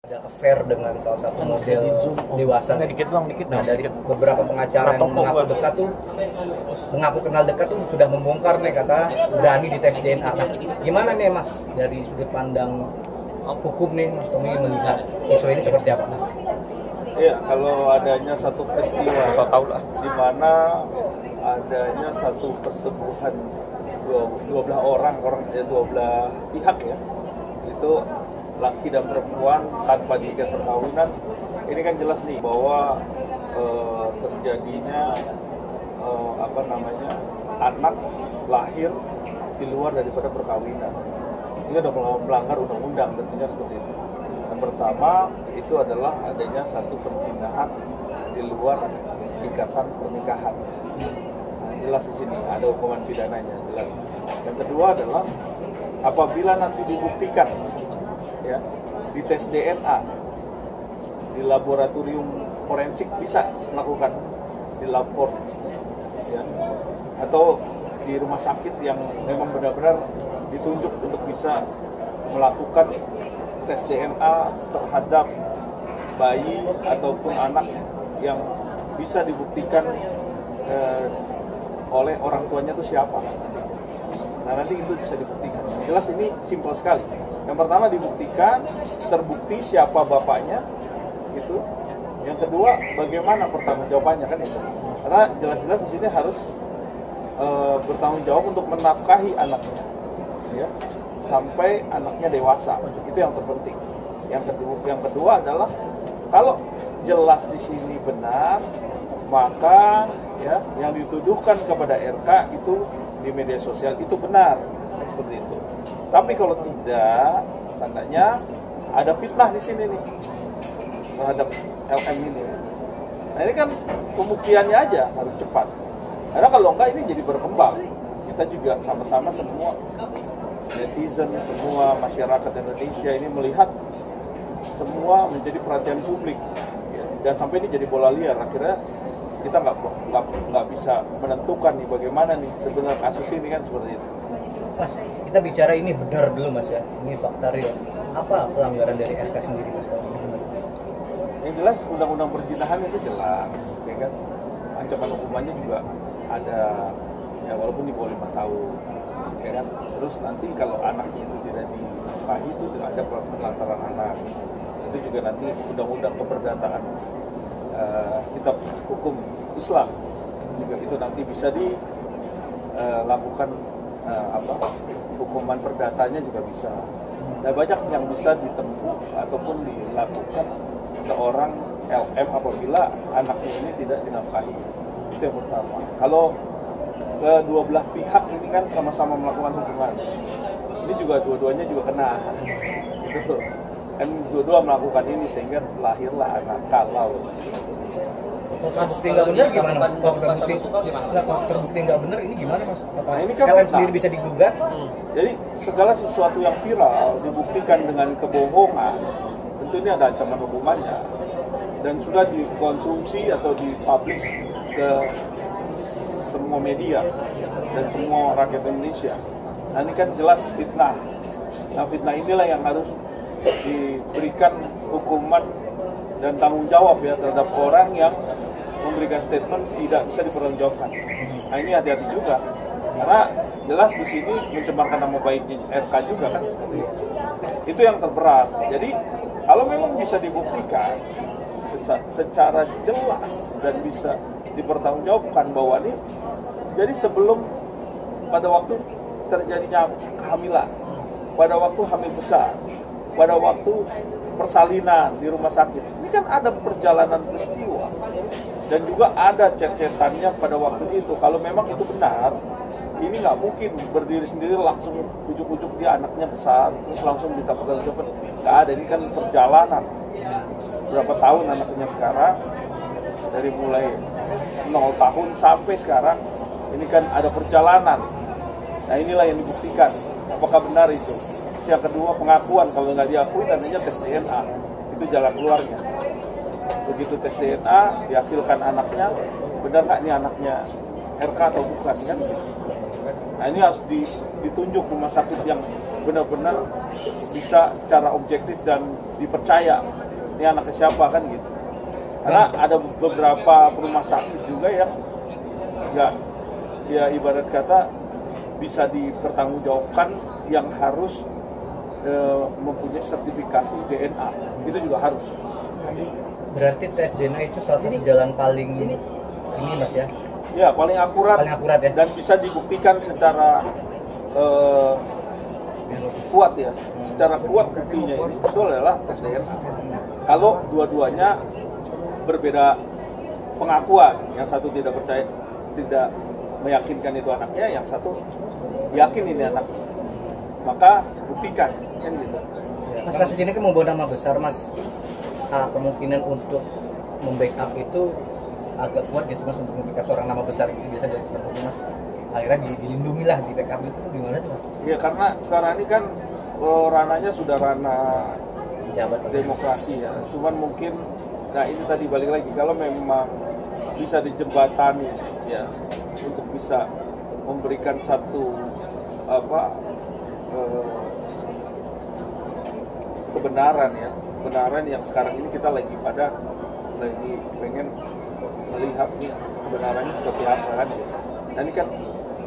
Ada affair dengan salah satu model dewasa. Nah, dari beberapa pengacara yang mengaku dekat tuh, mengaku kenal dekat tuh sudah membongkar nih, kata berani dites DNA. Nah, gimana nih Mas dari sudut pandang hukum nih, Mas Tommy melihat isu ini seperti apa, Mas? Iya, kalau adanya satu peristiwa di mana adanya satu persetubuhan dua belah orang dua belah pihak ya, itu laki dan perempuan tanpa diikat perkawinan, ini kan jelas nih bahwa terjadinya anak lahir di luar daripada perkawinan. Ini sudah melanggar undang-undang, tentunya seperti itu. Yang pertama itu adalah adanya satu perzinahan di luar ikatan pernikahan. Nah, jelas di sini ada hukuman pidananya, jelas. Yang kedua adalah apabila nanti dibuktikan ya di tes DNA di laboratorium forensik bisa melakukan di lapor ya, atau di rumah sakit yang memang benar-benar ditunjuk untuk bisa melakukan tes DNA terhadap bayi ataupun anak yang bisa dibuktikan oleh orang tuanya itu siapa. Nah, nanti itu bisa dibuktikan. Jelas ini simpel sekali. Yang pertama dibuktikan, terbukti siapa bapaknya, gitu. Yang kedua, bagaimana pertanggungjawabannya, kan itu. Karena jelas-jelas di sini harus bertanggung jawab untuk menafkahi anaknya, ya, sampai anaknya dewasa. Itu yang terpenting. Yang kedua adalah kalau jelas di sini benar, maka ya yang dituduhkan kepada RK itu di media sosial itu benar, seperti itu. Tapi kalau tidak, tandanya ada fitnah di sini nih terhadap LM ini. Nah, ini kan pembuktiannya aja harus cepat. Karena kalau enggak ini jadi berkembang. Kita juga sama-sama semua netizen, semua masyarakat Indonesia ini melihat semua menjadi perhatian publik. Ya. Dan sampai ini jadi bola liar. Akhirnya kita nggak bisa menentukan nih bagaimana nih sebenarnya kasus ini, kan seperti itu. Mas, kita bicara ini benar dulu Mas ya, ini fakta real. Apa pelanggaran dari RK sendiri Mas? Yang jelas undang-undang perzinahan itu jelas, ya kan. Ancaman hukumannya juga ada, ya walaupun di bawah 5 tahun, ya kan. Terus nanti kalau anaknya itu tidak dinafkahi itu ada penelantaran anak. Itu juga nanti undang-undang keperdataan kitab hukum Islam juga itu nanti bisa dilakukan hukuman perdatanya juga bisa. Nah, banyak yang bisa ditempuh ataupun dilakukan seorang LM apabila anaknya ini tidak dinafkahi. Itu yang pertama. Kalau kedua belah pihak ini kan sama-sama melakukan hubungan, ini juga dua-duanya juga kena. Gitu. Kan dua-dua melakukan ini sehingga lahirlah anak. Kalau terbukti nggak benar gimana Mas? Kalau terbukti nggak benar ini gimana Mas? Apakah ini kan kalian sendiri bisa digugat? Jadi segala sesuatu yang viral dibuktikan dengan kebohongan, tentu ini ada ancaman hukumannya dan sudah dikonsumsi atau dipublish ke semua media dan semua rakyat Indonesia. Nah, ini kan jelas fitnah. Nah, fitnah inilah yang harus diberikan hukuman dan tanggung jawab ya terhadap orang yang memberikan statement tidak bisa dipertanggungjawabkan. Nah, ini hati-hati juga karena jelas di sini mencemarkan nama baik RK juga kan seperti itu. Itu yang terberat. Jadi kalau memang bisa dibuktikan secara jelas dan bisa dipertanggungjawabkan bahwa ini jadi sebelum pada waktu terjadinya kehamilan, pada waktu hamil besar, pada waktu persalinan di rumah sakit, ini kan ada perjalanan peristiwa dan juga ada chat-chatannya pada waktu itu. Kalau memang itu benar, ini nggak mungkin berdiri sendiri langsung ujuk-ujuk dia anaknya besar terus langsung minta pertanggungjawab. Nggak ada, ini kan perjalanan berapa tahun anaknya sekarang, dari mulai 0 tahun sampai sekarang, ini kan ada perjalanan. Nah, inilah yang dibuktikan apakah benar itu. Yang kedua, pengakuan. Kalau nggak diakui, tandanya tes DNA. Itu jalan keluarnya. Begitu tes DNA, dihasilkan anaknya, benar nggak ini anaknya RK atau bukan, kan? Nah ini harus ditunjuk rumah sakit yang benar-benar bisa secara objektif dan dipercaya ini anaknya siapa kan gitu. Karena ada beberapa rumah sakit juga yang nggak, ya ibarat kata bisa dipertanggungjawabkan, yang harus mempunyai sertifikasi DNA, itu juga harus. Berarti tes DNA itu salah satu jalan paling ini Mas ya? Ya, paling akurat ya? Dan bisa dibuktikan secara kuat ya. Secara kuat buktinya itu adalah tes DNA. Kalau dua-duanya berbeda pengakuan, yang satu tidak percaya, tidak meyakinkan itu anaknya, yang satu yakin ini anak, maka buktikan kan gitu. Mas, kasus ini kan membawa nama besar Mas. Kemungkinan untuk membackup itu agak kuat gitu Mas, untuk membackup seorang nama besar itu biasa dari seorang Mas. Akhirnya dilindungi lah, di backup itu gimana tuh Mas? Iya, karena sekarang ini kan ranahnya sudah ranah demokrasi ya. Cuman mungkin, nah ini tadi balik lagi, kalau memang bisa dijembatani ya, untuk bisa memberikan satu kebenaran ya, kebenaran yang sekarang ini kita lagi pengen melihat nih kebenarannya seperti apa kan. Nah ini kan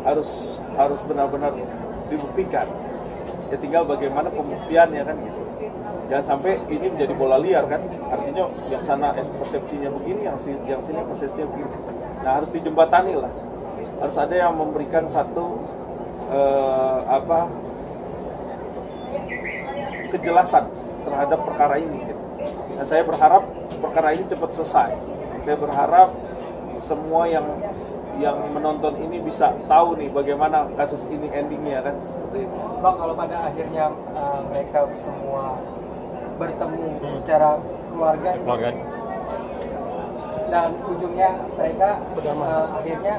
harus benar-benar dibuktikan. Ya tinggal bagaimana pembuktiannya kan gitu. Jangan sampai ini menjadi bola liar kan. Artinya yang sana persepsinya begini, yang sini persepsinya begini. Nah harus dijembatani lah. Harus ada yang memberikan satu kejelasan terhadap perkara ini gitu. Nah, saya berharap perkara ini cepat selesai. Saya berharap semua yang menonton ini bisa tahu nih bagaimana kasus ini endingnya kan, seperti itu. Bang, kalau pada akhirnya mereka semua bertemu secara keluarga dan ujungnya mereka akhirnya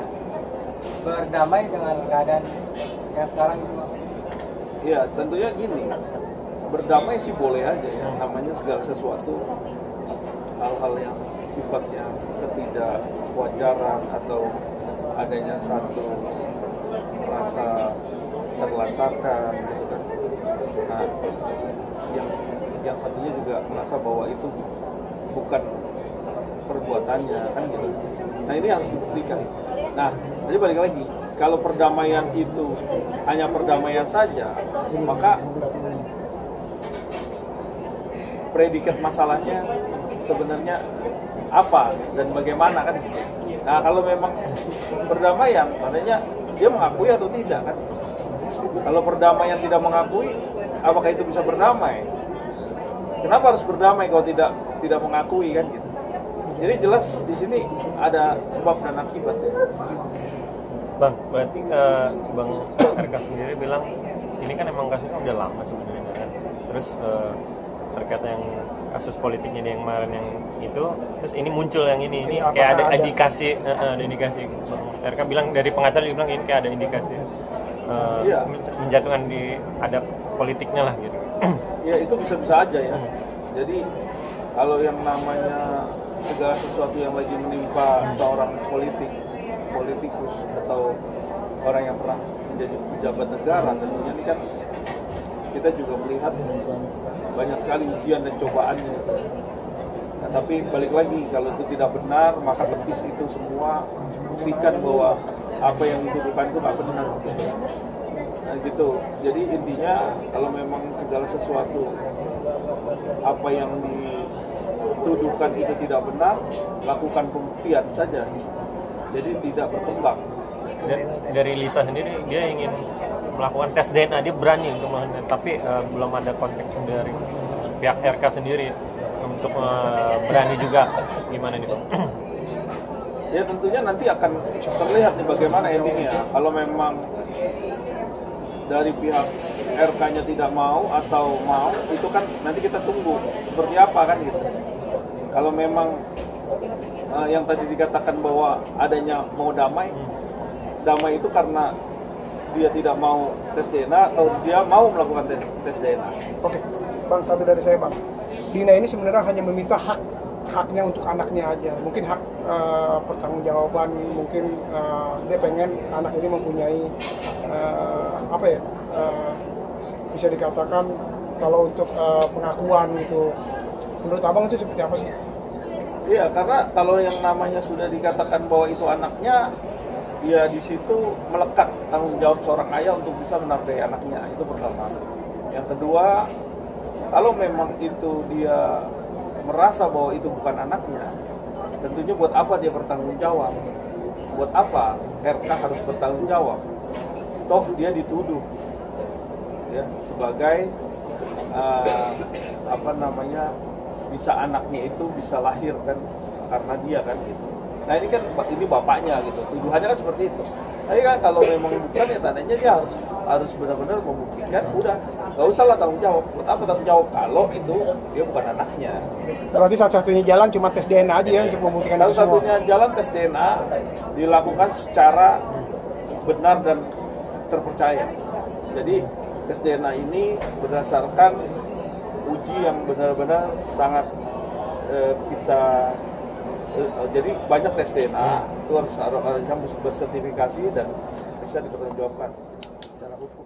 berdamai dengan keadaan yang sekarang itu. Ya tentunya gini, berdamai sih boleh aja ya, namanya segala sesuatu, hal-hal yang sifatnya ketidakwajaran atau adanya satu rasa terlantarkan gitu kan. Nah, yang satunya juga merasa bahwa itu bukan perbuatannya kan gitu. Nah ini harus dibuktikan. Nah, jadi balik lagi, kalau perdamaian itu hanya perdamaian saja, maka predikat masalahnya sebenarnya apa dan bagaimana kan gitu. Nah kalau memang perdamaian, artinya dia mengakui atau tidak kan. Kalau perdamaian tidak mengakui, apakah itu bisa berdamai? Kenapa harus berdamai kalau tidak mengakui kan gitu. Jadi jelas di sini ada sebab dan akibat ya. Bang, berarti Bang RK sendiri bilang ini kan emang kasusnya udah lama sebenarnya kan. Terus terkait yang kasus politiknya yang kemarin yang itu, terus ini muncul yang ini kayak ada indikasi, Bang RK bilang dari pengacara dia bilang ini kayak ada indikasi menjatuhkan ada politiknya lah gitu. Ya itu bisa-bisa aja ya. Jadi kalau yang namanya segala sesuatu yang lagi menimpa seorang politikus atau orang yang pernah menjadi pejabat negara, tentunya ini kan kita juga melihat banyak sekali ujian dan cobaannya. Nah, tapi balik lagi, kalau itu tidak benar, maka tepis itu semua, buktikan bahwa apa yang dituduhkan itu nggak benar. Nah gitu. Jadi intinya kalau memang segala sesuatu apa yang dituduhkan itu tidak benar, lakukan pembuktian saja. Jadi tidak berkembang. Dari Lisa sendiri, dia ingin melakukan tes DNA, dia berani untuk melakukan, tapi belum ada konteks dari pihak RK sendiri untuk berani juga. Gimana nih Bang? Ya tentunya nanti akan terlihat nih bagaimana endingnya. Kalau memang dari pihak RK-nya tidak mau atau mau, itu kan nanti kita tunggu seperti apa kan gitu. Kalau memang yang tadi dikatakan bahwa adanya mau damai itu karena dia tidak mau tes DNA atau dia mau melakukan tes DNA. Oke, Bang, satu dari saya Bang. Dina ini sebenarnya hanya meminta hak haknya untuk anaknya aja. Mungkin hak pertanggungjawaban, mungkin dia pengen anak ini mempunyai bisa dikatakan kalau untuk pengakuan gitu. Menurut abang itu seperti apa sih? Iya, karena kalau yang namanya sudah dikatakan bahwa itu anaknya, ya di situ melekat tanggung jawab seorang ayah untuk bisa menafkahi anaknya. Itu pertama. Yang kedua, kalau memang itu dia merasa bahwa itu bukan anaknya, tentunya buat apa dia bertanggung jawab? Buat apa RK harus bertanggung jawab? Toh dia dituduh ya sebagai bisa anaknya itu bisa lahir kan karena dia kan gitu. Nah ini kan ini bapaknya gitu, tuduhannya kan seperti itu. Tapi kan kalau memang bukan ya tandanya dia harus benar-benar membuktikan, udah nggak usah lah tanggung jawab. Buat apa tanggung jawab kalau itu dia bukan anaknya? Berarti satu-satunya jalan cuma tes DNA aja ya untuk membuktikan itu semua. Satu-satunya jalan tes DNA dilakukan secara benar dan terpercaya. Jadi tes DNA ini berdasarkan uji yang benar-benar sangat jadi banyak tes DNA itu harus bersertifikasi dan bisa dipertanggungjawabkan secara hukum.